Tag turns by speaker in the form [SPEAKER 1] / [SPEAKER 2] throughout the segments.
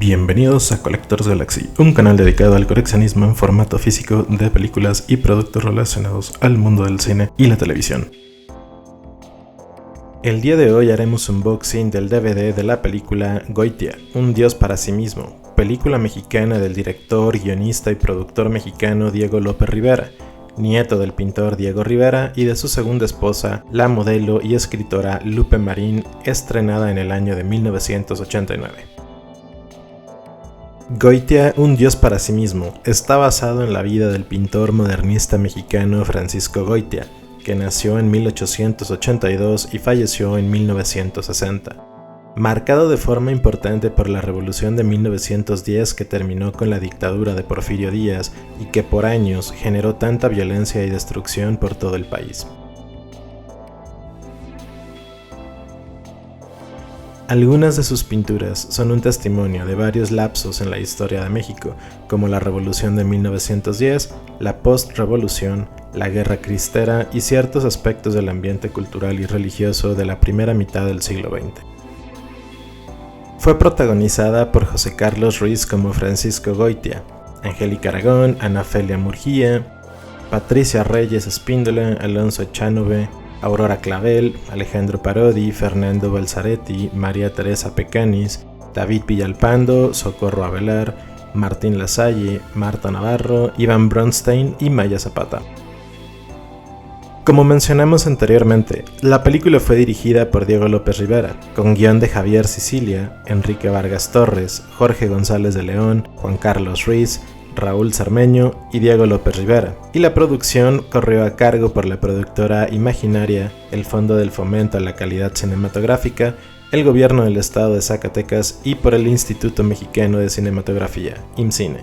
[SPEAKER 1] Bienvenidos a Collectors Galaxy, un canal dedicado al coleccionismo en formato físico de películas y productos relacionados al mundo del cine y la televisión. El día de hoy haremos un unboxing del DVD de la película Goitia, un dios para sí mismo, película mexicana del director, guionista y productor mexicano Diego López Rivera, nieto del pintor Diego Rivera y de su segunda esposa, la modelo y escritora Lupe Marín, estrenada en el año de 1989. Goitia, un dios para sí mismo, está basado en la vida del pintor modernista mexicano Francisco Goitia, que nació en 1882 y falleció en 1960. Marcado de forma importante por la revolución de 1910 que terminó con la dictadura de Porfirio Díaz y que por años generó tanta violencia y destrucción por todo el país. Algunas de sus pinturas son un testimonio de varios lapsos en la historia de México, como la Revolución de 1910, la post-revolución, la Guerra Cristera y ciertos aspectos del ambiente cultural y religioso de la primera mitad del siglo XX. Fue protagonizada por José Carlos Ruiz como Francisco Goitia, Angélica Aragón, Ana Felia Murguía, Patricia Reyes Espíndola, Alonso Echanove, Aurora Clavel, Alejandro Parodi, Fernando Balzaretti, María Teresa Pecanis, David Villalpando, Socorro Avelar, Martín Lasalle, Marta Navarro, Iván Bronstein y Maya Zapata. Como mencionamos anteriormente, la película fue dirigida por Diego López Rivera, con guión de Javier Sicilia, Enrique Vargas Torres, Jorge González de León, Juan Carlos Ruiz, Raúl Cermeño y Diego López Rivera, y la producción corrió a cargo por la productora Imaginaria, el Fondo del Fomento a la Calidad Cinematográfica, el Gobierno del Estado de Zacatecas y por el Instituto Mexicano de Cinematografía, IMCINE.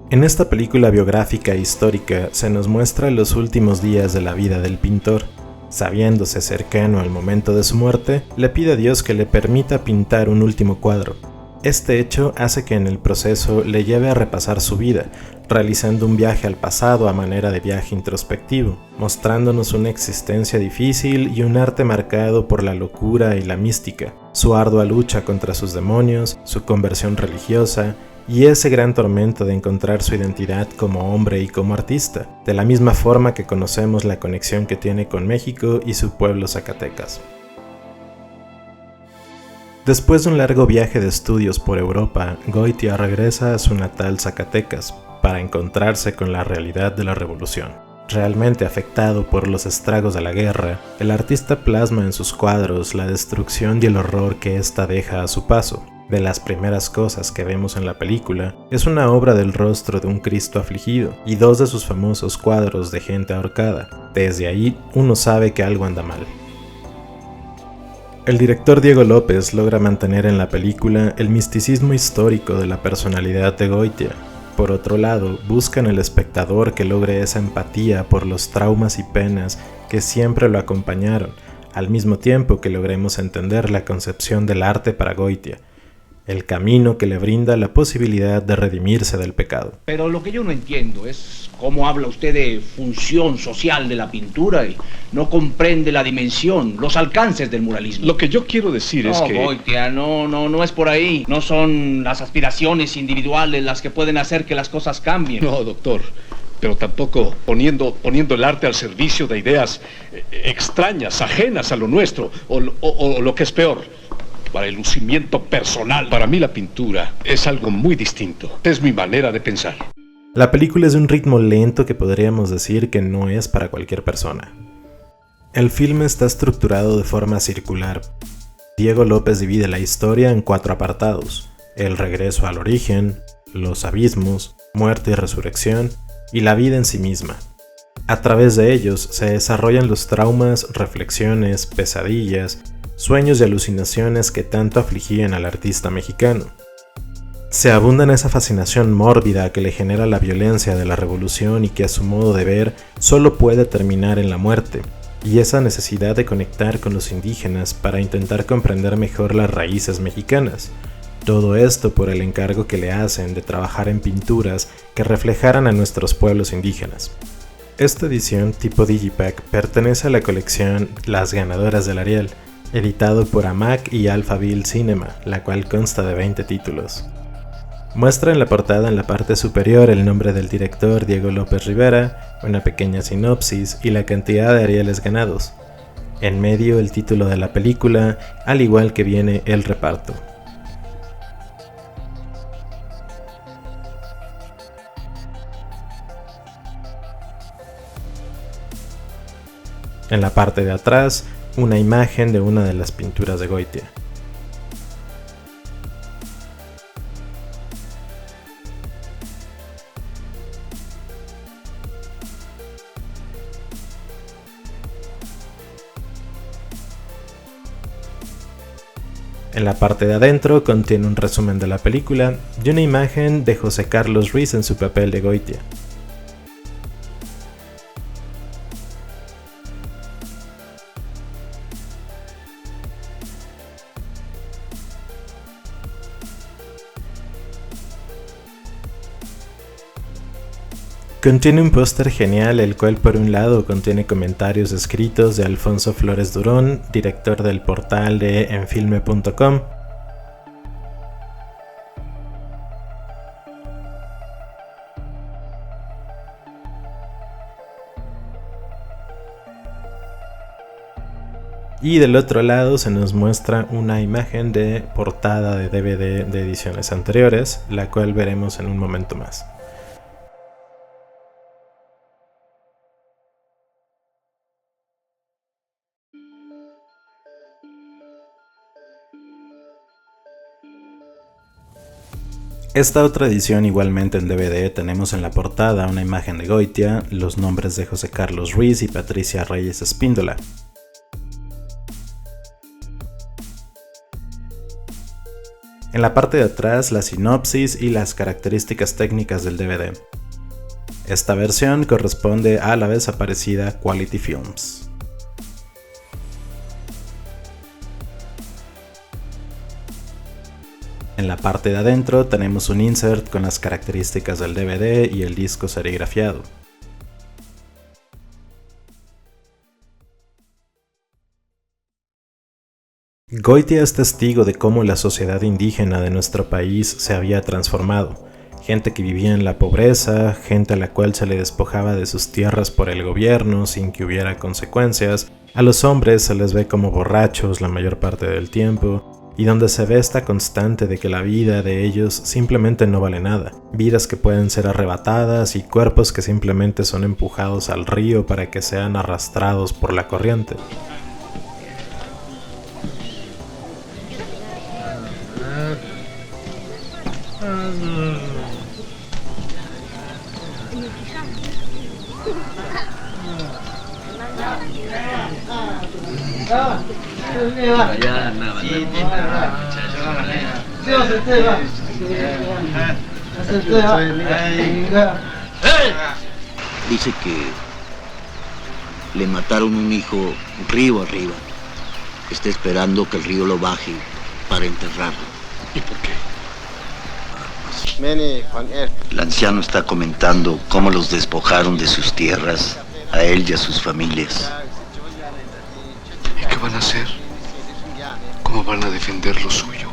[SPEAKER 1] En esta película biográfica e histórica se nos muestra los últimos días de la vida del pintor. Sabiéndose cercano al momento de su muerte, le pide a Dios que le permita pintar un último cuadro. Este hecho hace que en el proceso le lleve a repasar su vida, realizando un viaje al pasado a manera de viaje introspectivo, mostrándonos una existencia difícil y un arte marcado por la locura y la mística, su ardua lucha contra sus demonios, su conversión religiosa y ese gran tormento de encontrar su identidad como hombre y como artista, de la misma forma que conocemos la conexión que tiene con México y su pueblo Zacatecas. Después de un largo viaje de estudios por Europa, Goitia regresa a su natal Zacatecas para encontrarse con la realidad de la revolución. Realmente afectado por los estragos de la guerra, el artista plasma en sus cuadros la destrucción y el horror que ésta deja a su paso. De las primeras cosas que vemos en la película es una obra del rostro de un Cristo afligido y dos de sus famosos cuadros de gente ahorcada. Desde ahí uno sabe que algo anda mal. El director Diego López logra mantener en la película el misticismo histórico de la personalidad de Goitia. Por otro lado, busca en el espectador que logre esa empatía por los traumas y penas que siempre lo acompañaron, al mismo tiempo que logremos entender la concepción del arte para Goitia, el camino que le brinda la posibilidad de redimirse del pecado.
[SPEAKER 2] Pero lo que yo no entiendo es cómo habla usted de función social de la pintura y no comprende la dimensión, los alcances del muralismo.
[SPEAKER 3] Lo que yo quiero decir es que...
[SPEAKER 2] Goitia, no es por ahí. No son las aspiraciones individuales las que pueden hacer que las cosas cambien.
[SPEAKER 3] No, doctor, pero tampoco poniendo el arte al servicio de ideas extrañas, ajenas a lo nuestro, o lo que es peor, para el lucimiento personal. Para mí la pintura es algo muy distinto. Es mi manera de pensar.
[SPEAKER 1] La película es de un ritmo lento que podríamos decir que no es para cualquier persona. El filme está estructurado de forma circular. Diego López divide la historia en 4 apartados: el regreso al origen, los abismos, muerte y resurrección, y la vida en sí misma. A través de ellos se desarrollan los traumas, reflexiones, pesadillas, sueños y alucinaciones que tanto afligían al artista mexicano. Se abunda en esa fascinación mórbida que le genera la violencia de la revolución y que a su modo de ver solo puede terminar en la muerte, y esa necesidad de conectar con los indígenas para intentar comprender mejor las raíces mexicanas. Todo esto por el encargo que le hacen de trabajar en pinturas que reflejaran a nuestros pueblos indígenas. Esta edición tipo Digipack pertenece a la colección Las Ganadoras del Ariel, editado por AMAC y Alphaville Cinema, la cual consta de 20 títulos. Muestra en la portada en la parte superior el nombre del director Diego López Rivera, una pequeña sinopsis y la cantidad de Arieles ganados. En medio el título de la película, al igual que viene el reparto. En la parte de atrás, una imagen de una de las pinturas de Goitia. En la parte de adentro contiene un resumen de la película y una imagen de José Carlos Ruiz en su papel de Goitia. Contiene un póster genial, el cual por un lado contiene comentarios escritos de Alfonso Flores Durón, director del portal de enfilme.com. Y del otro lado se nos muestra una imagen de portada de DVD de ediciones anteriores, la cual veremos en un momento más. Esta otra edición, igualmente en DVD, tenemos en la portada una imagen de Goitia, los nombres de José Carlos Ruiz y Patricia Reyes Espíndola. En la parte de atrás, la sinopsis y las características técnicas del DVD. Esta versión corresponde a la desaparecida Quality Films. En la parte de adentro tenemos un insert con las características del DVD y el disco serigrafiado. Goitia es testigo de cómo la sociedad indígena de nuestro país se había transformado. Gente que vivía en la pobreza, gente a la cual se le despojaba de sus tierras por el gobierno sin que hubiera consecuencias. A los hombres se les ve como borrachos la mayor parte del tiempo. Y donde se ve esta constante de que la vida de ellos simplemente no vale nada. Vidas que pueden ser arrebatadas y cuerpos que simplemente son empujados al río para que sean arrastrados por la corriente.
[SPEAKER 4] Dice que le mataron un hijo río arriba. Está esperando que el río lo baje para enterrarlo.
[SPEAKER 3] ¿Y por qué?
[SPEAKER 4] El anciano está comentando cómo los despojaron de sus tierras, a él y a sus familias.
[SPEAKER 3] ¿Y qué van a hacer? ¿Cómo van a defender lo suyo?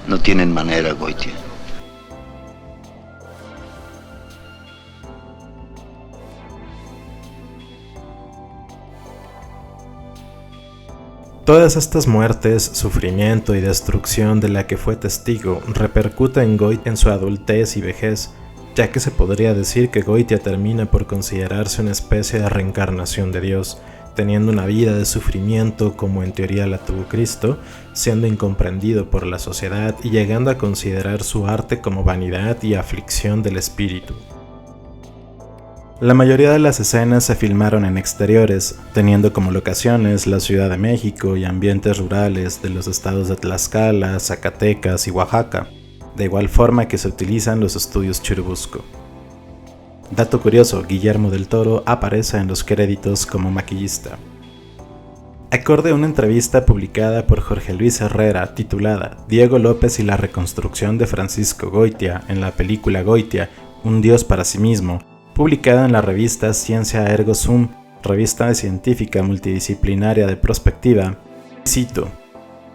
[SPEAKER 4] No tienen manera, Goitia.
[SPEAKER 1] Todas estas muertes, sufrimiento y destrucción de la que fue testigo repercute en Goitia en su adultez y vejez, ya que se podría decir que Goitia termina por considerarse una especie de reencarnación de Dios, teniendo una vida de sufrimiento como en teoría la tuvo Cristo, siendo incomprendido por la sociedad y llegando a considerar su arte como vanidad y aflicción del espíritu. La mayoría de las escenas se filmaron en exteriores, teniendo como locaciones la Ciudad de México y ambientes rurales de los estados de Tlaxcala, Zacatecas y Oaxaca, de igual forma que se utilizan los estudios Churubusco. Dato curioso, Guillermo del Toro aparece en los créditos como maquillista. Acorde a una entrevista publicada por Jorge Luis Herrera titulada Diego López y la reconstrucción de Francisco Goitia en la película Goitia, un dios para sí mismo, publicada en la revista Ciencia Ergo Sum, revista científica multidisciplinaria de prospectiva, Cito: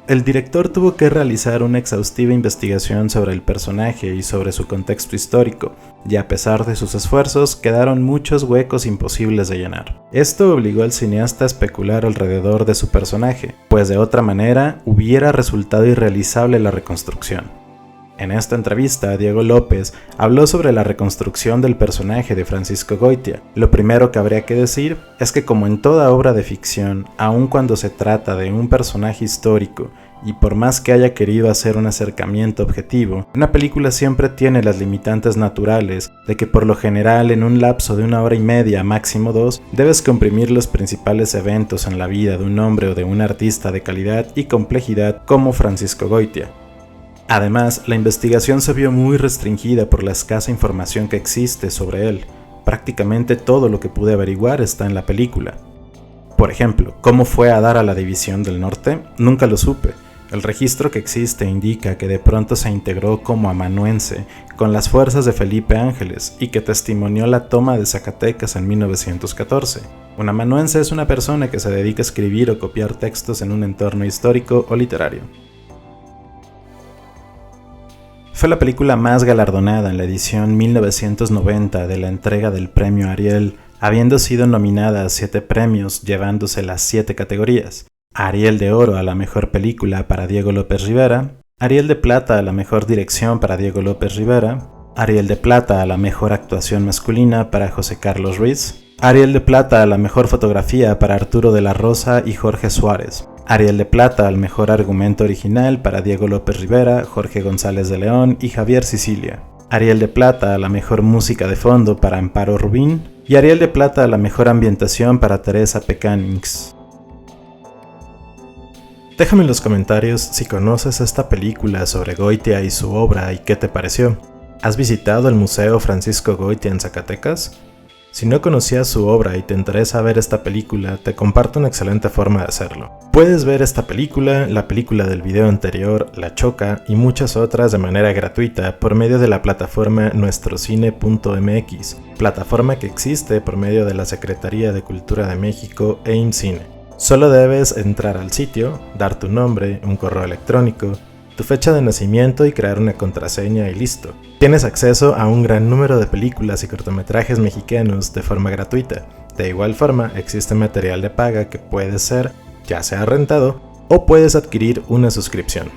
[SPEAKER 1] el director tuvo que realizar una exhaustiva investigación sobre el personaje y sobre su contexto histórico, y a pesar de sus esfuerzos, quedaron muchos huecos imposibles de llenar. Esto obligó al cineasta a especular alrededor de su personaje, pues de otra manera hubiera resultado irrealizable la reconstrucción. En esta entrevista, Diego López habló sobre la reconstrucción del personaje de Francisco Goitia. Lo primero que habría que decir es que, como en toda obra de ficción, aun cuando se trata de un personaje histórico, y por más que haya querido hacer un acercamiento objetivo, una película siempre tiene las limitantes naturales de que por lo general en un lapso de 1 hora y media, máximo 2, debes comprimir los principales eventos en la vida de un hombre o de un artista de calidad y complejidad como Francisco Goitia. Además, la investigación se vio muy restringida por la escasa información que existe sobre él. Prácticamente todo lo que pude averiguar está en la película. Por ejemplo, ¿cómo fue a dar a la División del Norte? Nunca lo supe. El registro que existe indica que de pronto se integró como amanuense con las fuerzas de Felipe Ángeles y que testimonió la toma de Zacatecas en 1914. Un amanuense es una persona que se dedica a escribir o copiar textos en un entorno histórico o literario. Fue la película más galardonada en la edición 1990 de la entrega del premio Ariel, habiendo sido nominada a 7 premios, llevándose las 7 categorías: Ariel de Oro a la mejor película para Diego López Rivera, Ariel de Plata a la mejor dirección para Diego López Rivera, Ariel de Plata a la mejor actuación masculina para José Carlos Ruiz, Ariel de Plata a la mejor fotografía para Arturo de la Rosa y Jorge Suárez, Ariel de Plata al mejor argumento original para Diego López Rivera, Jorge González de León y Javier Sicilia, Ariel de Plata a la mejor música de fondo para Amparo Rubín y Ariel de Plata a la mejor ambientación para Teresa Pecánix. Déjame en los comentarios si conoces esta película sobre Goitia y su obra y qué te pareció. ¿Has visitado el Museo Francisco Goitia en Zacatecas? Si no conocías su obra y te interesa ver esta película, te comparto una excelente forma de hacerlo. Puedes ver esta película, la película del video anterior, La Choca y muchas otras de manera gratuita por medio de la plataforma nuestrocine.mx, plataforma que existe por medio de la Secretaría de Cultura de México e IMCINE. Solo debes entrar al sitio, dar tu nombre, un correo electrónico, tu fecha de nacimiento y crear una contraseña y listo. Tienes acceso a un gran número de películas y cortometrajes mexicanos de forma gratuita. De igual forma, existe material de paga que puede ser ya sea rentado o puedes adquirir una suscripción.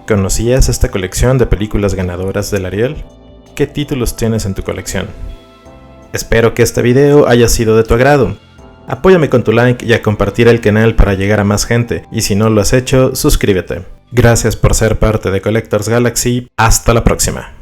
[SPEAKER 1] ¿Conocías esta colección de películas ganadoras del Ariel? ¿Qué títulos tienes en tu colección? Espero que este video haya sido de tu agrado. Apóyame con tu like y a compartir el canal para llegar a más gente, y si no lo has hecho, suscríbete. Gracias por ser parte de Collectors Galaxy, hasta la próxima.